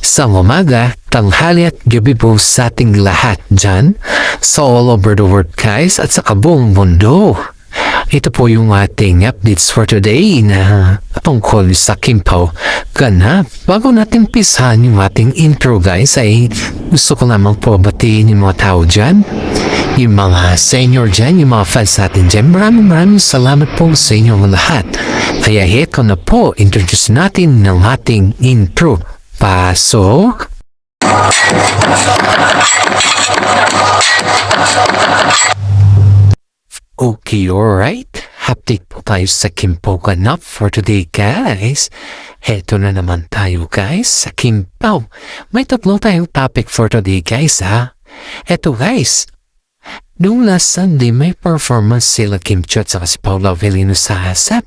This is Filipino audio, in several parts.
Sa umaga, tanghali at gabi po sa ating lahat dyan sa all over the world guys at sa kabuong mundo. Ito po yung ating updates for today na tungkol sa Kimpaw ganap. Bago natin pisahan yung ating intro guys ay gusto ko lamang po batiin yung mga tao dyan. Yung mga senior dyan, yung mga fans natin dyan. Maraming salamat po sa inyong lahat. Kaya heto na po, introduce natin ng ating intro. Pasok! Okay, alright. Update po tayo sa Kimpaw ganap for today guys. Heto na naman tayo guys sa Kimpaw. May tatlo tayong topic for today guys ha. Heto guys. Noong last Sunday may performance sila Kim Chiu at saka si Paolo Avellino sa ASAP.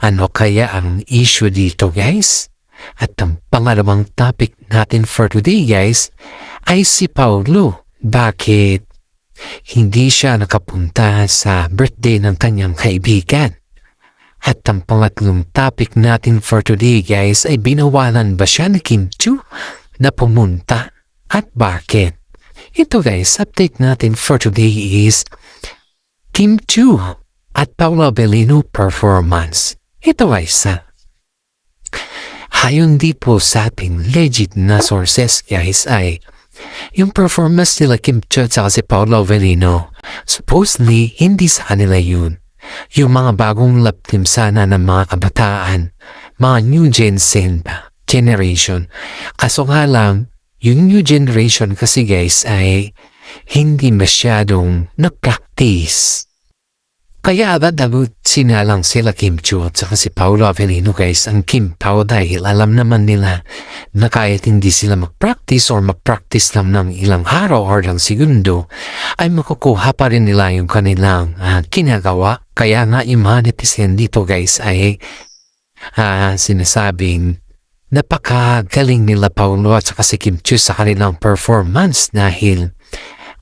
Ano kaya ang issue dito guys? At ang pangalawang topic natin for today guys ay si Paolo. Bakit hindi siya nakapunta sa birthday ng kanyang kaibigan? At ang pangatlong topic natin for today guys ay binawalan ba siya ni Kim Chiu na pumunta? At bakit? Ito guys, update natin for today is Kim Chiu at Paolo Avellino performance. Ito guys ayon di po sa ating legit na sources guys ay yung performance nila Kim Chiu at si Paolo Avellino supposedly hindi sa kanila yun. Yung mga bagong lap team sana ng mga kabataan, mga new generation. Kaso nga lang, yung new generation kasi guys ay hindi masyadong nag-practice. Kaya dapat sinalang sila Kim Chiu at saka si Paolo Avellino guys ang Kimpaw dahil alam naman nila na kahit hindi sila mag-practice or mag-practice lang ng ilang araw or ng segundo ay makukuha pa rin nila yung kanilang ginagawa. Kaya nga yung mga netizen dito guys ay sinasabing napakagaling nila Paolo at saka si Kim Chiu sa kanilang performance dahil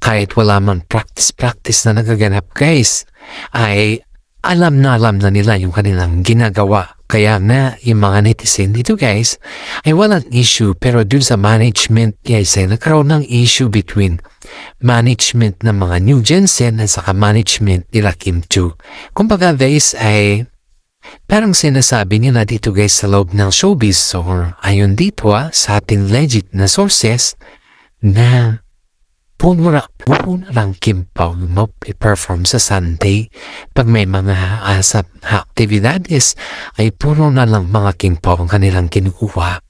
kahit wala man practice na nagaganap guys ay alam na nila yung kanilang ginagawa. Kaya na yung mga netizen dito guys ay walang issue, pero dun sa management guys ay nagkaroon ng issue between management ng mga new Jensen at saka management nila Kim Chiu. Kumbaga guys ay parang sinasabi nila dito guys sa loob ng showbiz or ayon dito sa ating legit na sources na puno lang Kimpaw mag-perform sa Sunday. Pag may mga aktividades ay puno na lang mga Kimpaw ang kanilang kinukuha.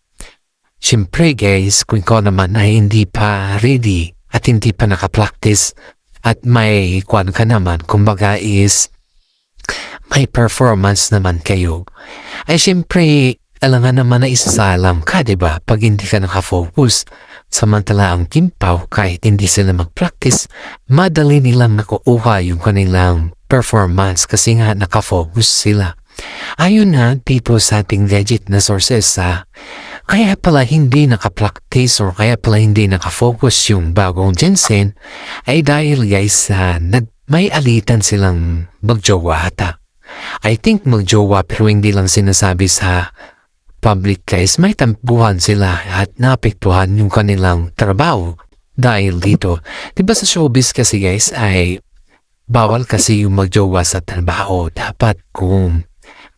Siyempre guys, kung ikaw naman ay hindi pa ready at hindi pa nakapractice at may kwan ka naman, kumbaga is may performance naman kayo, ay siyempre alangan naman na isasalang ka, diba? Pag hindi ka nakafocus. Samantala ang Kimpaw, kahit hindi sila mag-practice, madali nilang nakukuha yung kanilang performance kasi nga nakafocus sila. Ayon na dito sa ating legit na sources kaya pala hindi nakapractice or kaya pala hindi nakafocus yung bagong Jensen ay dahil guys may alitan silang magjowa ata. I think magjowa pero hindi lang sinasabi sa public guys, may tampuhan sila at naapektuhan yung kanilang trabaho dahil dito. Diba sa showbiz kasi guys ay bawal kasi yung magjowa sa trabaho. Dapat kung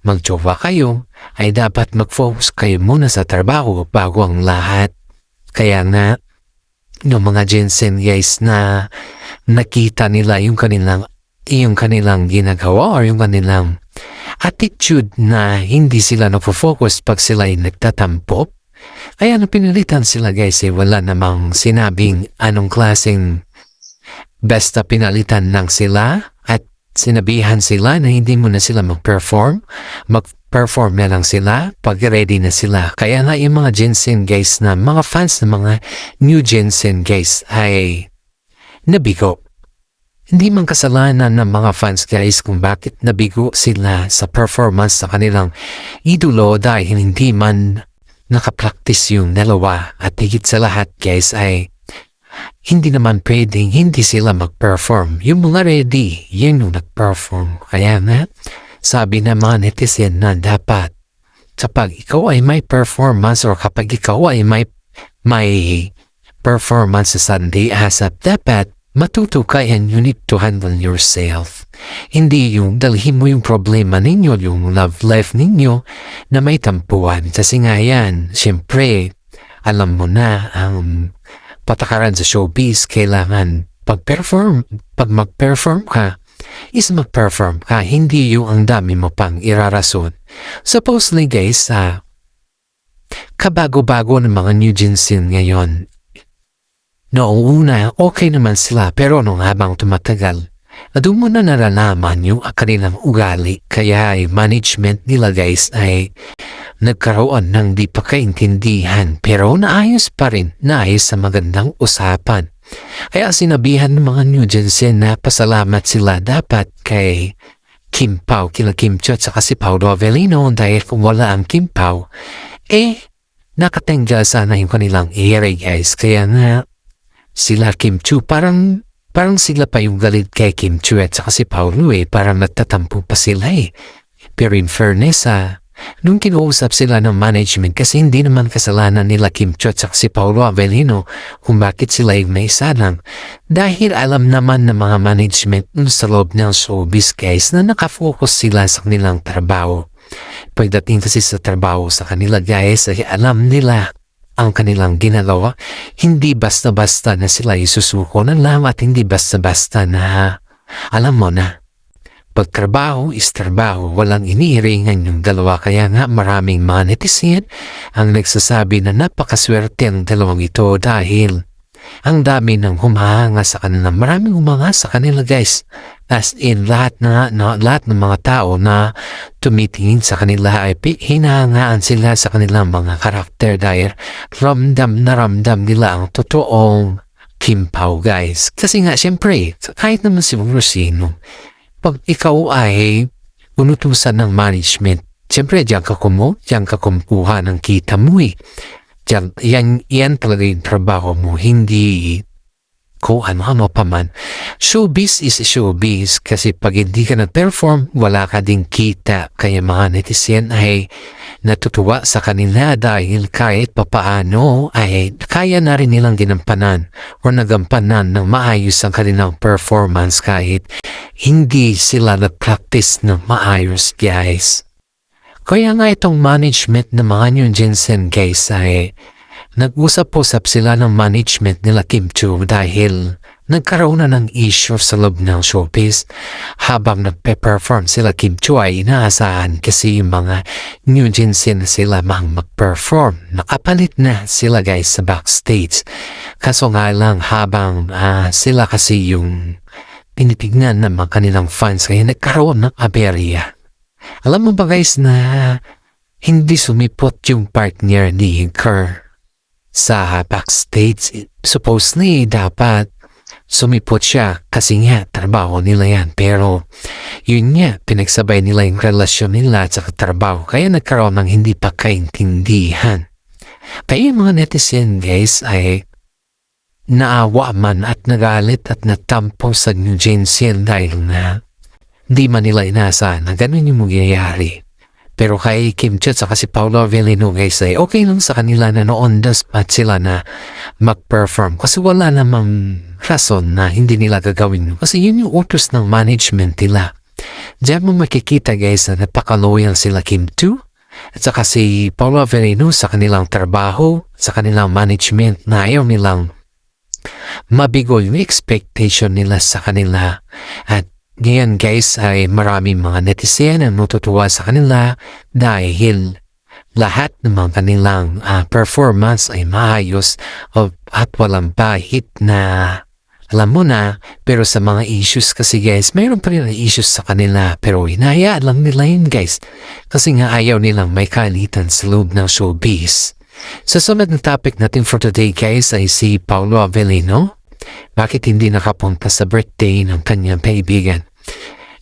magjowa kayo ay dapat mag-focus kayo muna sa trabaho bago ang lahat. Kaya nga yung mga Jensen guys na nakita nila yung kanilang ginagawa or yung kanilang attitude na hindi sila nafo-focus pag sila ay nagtatampo. Kaya pinilitan sila guys wala namang sinabing anong klaseng basta pinalitan lang sila at sinabihan sila na hindi muna sila mag-perform na lang sila pag ready na sila. Kaya nga yung mga Jensen guys na mga fans ng mga new Jensen guys ay nabigo. Hindi man kasalanan ng mga fans guys kung bakit nabigo sila sa performance sa kanilang idolo dahil hindi man nakapractice yung dalawa. At higit sa lahat guys ay hindi naman pwedeng hindi sila mag-perform. Yung mga ready, yun yung nag-perform. Kaya nga, sabi ng mga netizen na dapat kapag ikaw ay may performance or kapag ikaw ay may may performance sa Sunday ASAP, dapat matuto ka and you need to handle yourself. Hindi yung dalhin mo yung problema ninyo, yung love life ninyo na may tampuan. Kasi nga yan, siyempre, alam mo na ang patakaran sa showbiz, kailangan pag mag-perform ka, is mag-perform ka, hindi yung ang dami mo pang irarason. Supposedly guys, kabago-bago ng mga new Jinsin ngayon, noong una, okay naman sila, pero nung habang tumatagal, doon mo na nalalaman yung kanilang ugali, kaya ay management nila guys ay nagkaroon ng di pa kaintindihan, pero naayos pa rin, naayos sa magandang usapan. Kaya sinabihan ng mga new Jinsin na pasalamat sila dapat kay Kim Pao, kila Kim Chiu at saka si Paolo Avellino, dahil kung wala ang Kim Pao, nakatengga sana yung kanilang ere guys. Kaya nga sila Kim Chiu, parang sila pa yung galit kay Kim Chiu at saka si Paolo parang nagtatampo pa sila Pero in fairness nung kinuusap sila ng management, kasi hindi naman kasalanan nila Kim Chiu at saka si Paolo Avellino kung bakit sila yung may salang. Dahil alam naman ng mga management sa loob ng showbiz guys na nakafocus sila sa kanilang trabaho. Pagdating kasi sa trabaho sa kanila guys, ay alam nila ang kanilang ginagawa. Hindi basta-basta na sila isusuko ng lang at hindi basta-basta na alam mo na pagtrabaho is trabaho, walang iniiringan yung dalawa. Kaya nga maraming mga netizen ang nagsasabi na napakaswerte ang dalawang ito dahil ang dami ng humahanga sa kanila. Maraming humahanga sa kanila guys. As in lahat ng mga tao na tumitingin sa kanila ay hinahangaan sila sa kanilang mga karakter dahil ramdam na ramdam nila ang totoong Kim Pao guys. Kasi nga siyempre kahit naman siguro sino, pag ikaw ay unutusan ng management, siyempre diyan ka kumukuha ng kita mo yan talaga yung trabaho mo, hindi kung ano pa man. Showbiz is showbiz kasi pag hindi ka nag-perform, wala ka ding kita. Kaya mga netizen ay natutuwa sa kanila dahil kahit papaano ay kaya na rin nilang ginampanan o nagampanan ng maayos ang kanilang performance kahit hindi sila nag-practice ng maayos guys. Kaya nga itong management ng mga new Jinsin guys ay nag-usap-usap sila ng management nila Kim Chiu dahil nagkaroon na ng issue sa loob ng showbiz. Habang nagpe-perform sila Kim Chiu ay inaasahan kasi yung mga new Jinsin sila mag-perform. Nakapalit na sila guys sa backstage. Kaso nga lang habang sila kasi yung pinitignan ng mga kanilang fans kaya nagkaroon ng aberya. Alam mo ba guys na hindi sumipot yung partner ni Kerr sa backstage? Supposedly dapat sumipot siya kasi nga trabaho nila yan. Pero yun nga, pinagsabay nila yung relasyon nila at saka trabaho. Kaya nagkaroon ng hindi pa kaintindihan. Kaya yung mga netizen guys ay naawa man at nagalit at natampo sa New Jinsin dahil na di man nila inaasahan na ganun yung magyayari. Pero kay Kim Chiu at si Paolo Avellino guys ay okay lang sa kanila na noon the spot sila na mag-perform. Kasi wala namang rason na hindi nila gagawin. Kasi yun yung utos ng management nila. Diyan mo makikita guys na napaka-loyal sila Kim Chiu at saka si Paolo Avellino sa kanilang trabaho, sa kanilang management na ayaw nilang mabigo yung expectation nila sa kanila. At ngayon guys ay maraming mga netizen ang natutuwa sa kanila dahil lahat ng mga kanilang performance ay maayos at walang bahit na alam mo na. Pero sa mga issues kasi guys, mayroon pa rin issues sa kanila pero hinahayaan lang nila yun guys kasi nga ayaw nilang may kalitan sa loob ng showbiz. Sa sunod na topic natin for today guys ay si Paolo Avellino. Bakit hindi nakapunta sa birthday ng kanyang kaibigan?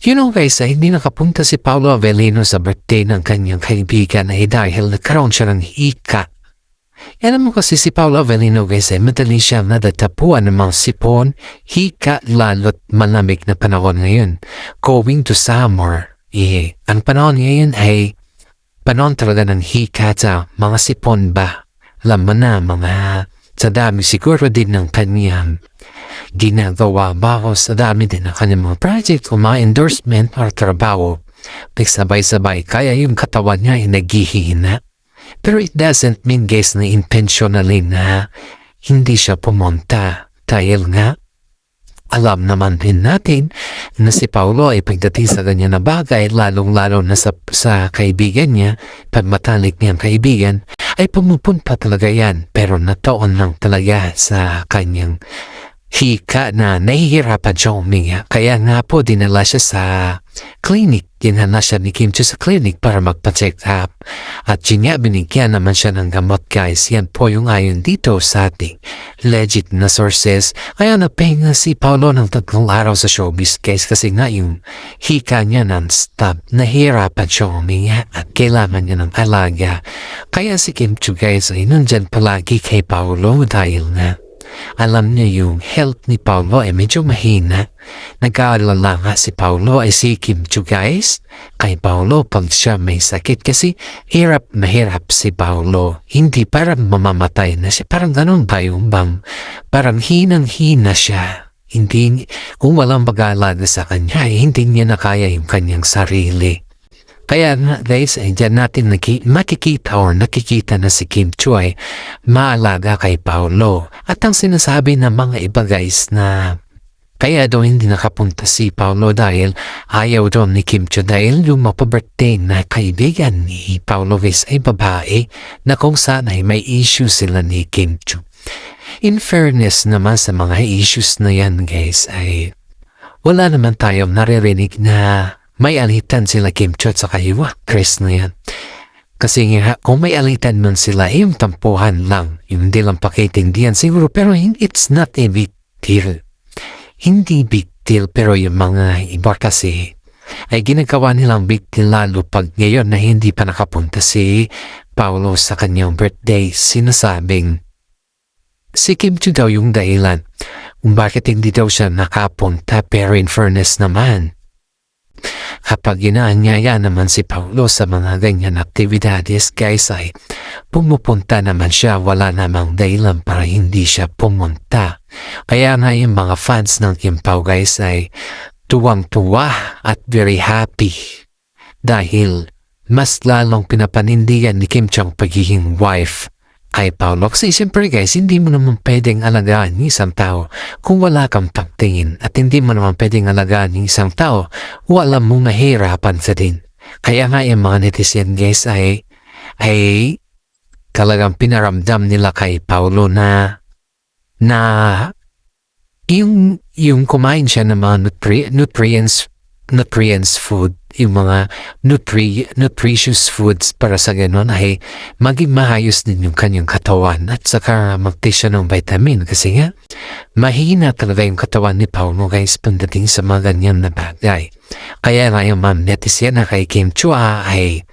You know guys, hindi nakapunta si Paolo Avellino sa birthday ng kanyang kaibigan ay dahil nagkaroon siya ng hika. Alam mo kasi si Paolo Avellino guys ay madali siya nadatapuan ng mga sipon, hika lalo't malamig na panahon ngayon. Going to summer, ang panahon ngayon ay panahon talaga ng hika sa mga sipon ba? Alam mo na sa dami siguro din ng kanyang ginagawa bago sa dami din ng kanyang mga project o mga endorsement or trabaho. Nagsabay-sabay kaya yung katawan niya ay naghihina. Pero it doesn't mean guys na intentionally na hindi siya pumunta. Dahil nga alam naman din natin na si Paulo ay pagdating sa ganyan na bagay, lalong-lalo na sa kaibigan niya, pagmatalik niyang kaibigan, ay pumupunta talaga yan. Pero nataon lang talaga sa kanyang hika na nahihirapan siya uminga. Kaya nga po dinala siya sa clinic. Dinala siya ni Kim Chiu sa clinic para magpa-check up. At yun nga, binigyan naman siya ng gamot guys. Yan po yung ayon dito sa ating legit na sources. Kaya napahinga si Paulo ng 3 araw sa showbiz guys kasi nga yung hika niya non-stop. Nahihirapan siya uminga at kailangan niya ng alaga. Kaya si Kim Chiu guys ay nandyan palagi kay Paulo dahil na alam niya yung health ni Paulo ay medyo mahina. Nag-aalala nga si Paulo ay si Kim Chiu guys. Kay Paulo pag siya may sakit kasi hirap na hirap si Paulo. Hindi parang mamamatay na siya. Parang ganun ba yung bang? Parang hinang-hina siya. Hindi, kung walang mag-aalaga sa kanya, hindi niya na kaya yung kanyang sarili. Kaya nga guys, ay dyan natin makikita or nakikita na si Kim Chiu ay maalaga kay Paulo. At ang sinasabi ng mga iba guys na kaya daw hindi nakapunta si Paulo dahil ayaw daw ni Kim Chiu dahil yung mapabirthday na kaibigan ni Paulo guys ay babae na kung saan ay may issue sila ni Kim Chiu. In fairness naman sa mga issues na yan guys ay wala naman tayong naririnig na may alitan sila Kim Chiu at saka yung Chris na yan. Kasi nga, kung may alitan man sila, yung tampuhan lang. Yung hindi lang pakitindihan siguro, pero it's not a big deal. Hindi big deal, pero yung mga iba kasi ay ginagawa nilang big deal lalo pag ngayon na hindi pa nakapunta si Paulo sa kanyang birthday. Sinasabing si Kim Chiu daw yung dahilan kung bakit hindi daw siya nakapunta, pero in fairness naman, kapag inaanyaya naman si Paulo sa mga ganyan aktibidades guys ay pumupunta naman siya, wala namang dahilan para hindi siya pumunta. Kaya nga yung mga fans ng Kim Pao guys ay tuwang-tuwa at very happy dahil mas lalong pinapanindigan ni Kim Chiu ang pagiging wife kay Paulo. Kasi siyempre guys, hindi mo naman pwedeng alagaan ng isang tao kung wala kang pagtingin at hindi mo naman pwedeng alagaan ng isang tao wala mong nahihirapan sa din. Kaya nga yung mga netizen guys ay talagang pinaramdam nila kay Paulo na yung kumain siya ng mga nutrients food, yung mga nutritious foods para sa ganon ay maging maayos din yung kanyang katawan at saka magti siya ng vitamin kasi nga mahina talaga yung katawan ni Paulo guys pagdating sa mga ganyan na bagay. Kaya nga yung mga netizen na kay Kim Chiu ay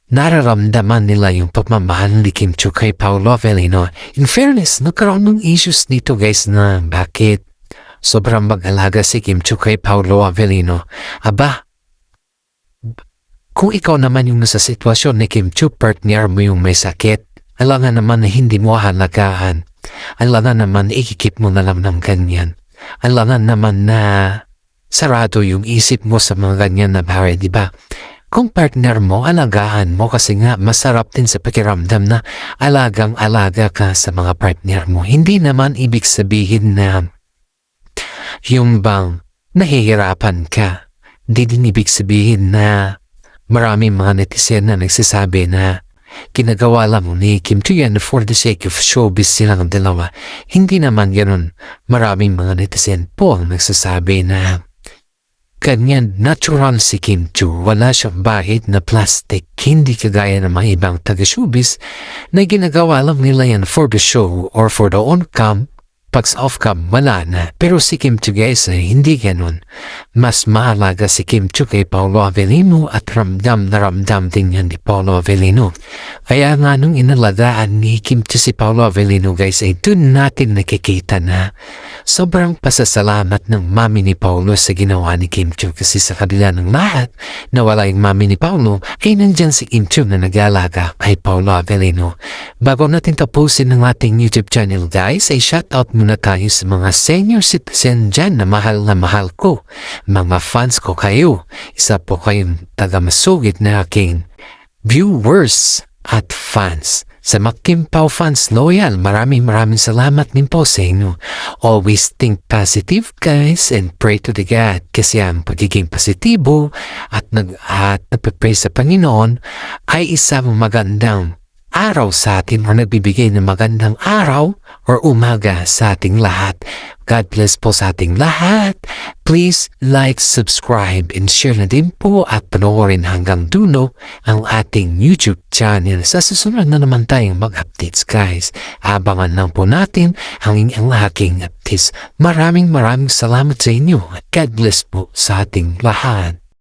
nararamdaman nila yung pagmamahal ni Kim Chiu kay Paulo Avellino. In fairness, nagkaroon ng issues dito guys na bakit sobrang mag-alaga si Kim Chiu kay Paulo Avellino. Aba, kung ikaw naman yung nasa sitwasyon ni Kim Chiu, partner mo yung may sakit, alangan naman na hindi mo halagaan. Alangan naman ikikip mo na lang ng ganyan. Alangan naman na sarado yung isip mo sa mga ganyan na bagay, di ba? Kung partner mo, alagaan mo kasi nga masarap din sa pakiramdam na alagang-alaga ka sa mga partner mo. Hindi naman ibig sabihin na yung bang nahihirapan ka. Hindi din ibig sabihin na maraming mga netizen na nagsasabi na ginagawa lang ni Kim Chiu yan for the sake of showbiz silang dalawa. Hindi naman ganun. Maraming mga netizen po ang nagsasabi na ganyan natural si Kim Chiu. Wala siyang bahid na plastic. Hindi kagaya ng mga ibang taga-showbiz na ginagawa lang nila yan for the show or for the on-cam pag off cam, wala na. Pero si Kim Chiu guys ay hindi ganun. Mas mahalaga si Kim Chiu kay Paolo Avellino at ramdam na ramdam din yan ni Paolo Avellino. Kaya nga nung inaladaan ni Kim Chiu si Paolo Avellino guys ay dun natin nakikita na sobrang pasasalamat ng mami ni Paolo sa ginawa ni Kim Chiu kasi sa kabila ng lahat na wala yung mami ni Paolo ay nandyan si Kim Chiu na nag-aalaga kay Paolo Avellino. Bago natin tapusin ng ating YouTube channel guys ay shoutout muna tayo sa mga senior citizen dyan na mahal ko. Mga fans ko kayo. Isa po kayong taga-masugid na aking viewers at fans. Sa mga Kim Pao fans loyal, maraming salamat din po sa inyo. Always think positive guys and pray to the God kasi ang pagiging positibo at nagpe-pray sa Panginoon ay isang magandang araw sa atin o nagbibigay ng magandang araw or umaga sa ating lahat. God bless po sa ating lahat. Please like, subscribe, and share na din po at panoorin hanggang dulo ang ating YouTube channel. Sa susunod na naman tayong mag-updates guys. Abangan lang po natin ang inyong aking updates. Maraming salamat sa inyo at God bless po sa ating lahat.